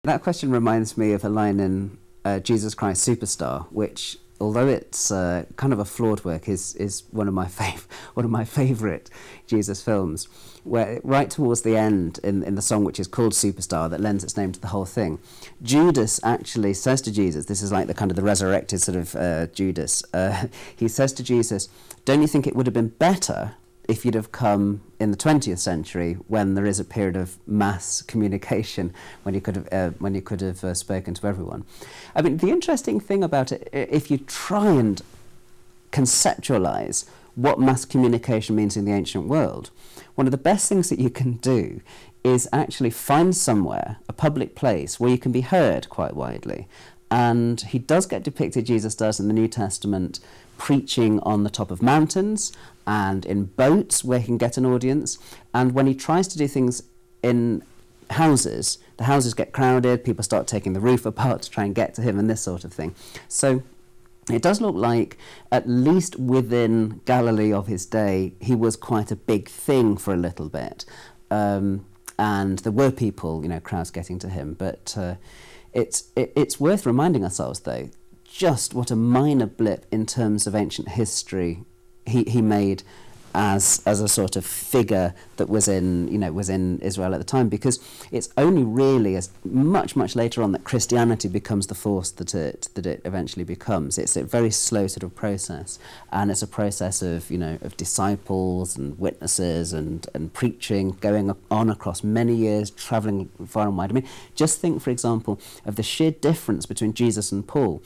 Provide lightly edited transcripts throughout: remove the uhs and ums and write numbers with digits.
That question reminds me of a line in Jesus Christ Superstar, which, although it's kind of a flawed work, is one of my favourite Jesus films, where right towards the end in the song, which is called Superstar, that lends its name to the whole thing, Judas actually says to Jesus, this is like the kind of the resurrected sort of Judas, he says to Jesus, don't you think it would have been better if you'd have come in the 20th century, when there is a period of mass communication, when you could have spoken to everyone? I mean, the interesting thing about it, if you try and conceptualize what mass communication means in the ancient world, one of the best things that you can do is actually find somewhere, a public place, where you can be heard quite widely. And he does get depicted, Jesus does, in the New Testament, preaching on the top of mountains and in boats where he can get an audience. And when he tries to do things in houses, the houses get crowded, people start taking the roof apart to try and get to him and this sort of thing. So it does look like, at least within Galilee of his day, he was quite a big thing for a little bit. And there were people, crowds getting to him. But it's worth reminding ourselves, though, just what a minor blip in terms of ancient history he made as a sort of figure that was in Israel at the time, because it's only really as much later on that Christianity becomes the force that it eventually becomes. It's a very slow sort of process, and it's a process of of disciples and witnesses and preaching going on across many years, travelling far and wide. I mean, just think, for example, of the sheer difference between Jesus and Paul.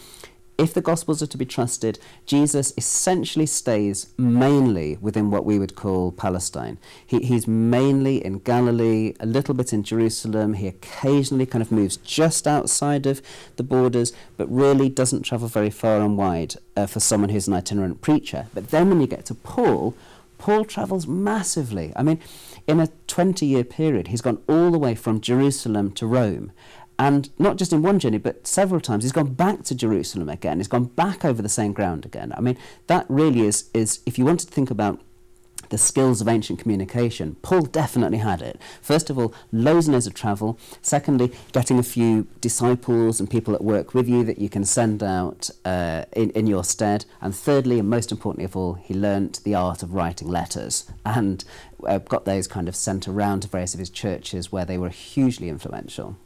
If the Gospels are to be trusted, Jesus essentially stays mainly within what we would call Palestine. He's mainly in Galilee, a little bit in Jerusalem. He occasionally kind of moves just outside of the borders, but really doesn't travel very far and wide for someone who's an itinerant preacher. But then when you get to Paul, Paul travels massively. I mean, in a 20-year period, he's gone all the way from Jerusalem to Rome. And not just in one journey, but several times. He's gone back to Jerusalem again. He's gone back over the same ground again. I mean, that really is if you wanted to think about the skills of ancient communication, Paul definitely had it. First of all, loads and loads of travel. Secondly, getting a few disciples and people that work with you that you can send out in your stead. And thirdly, and most importantly of all, he learnt the art of writing letters and got those kind of sent around to various of his churches where they were hugely influential.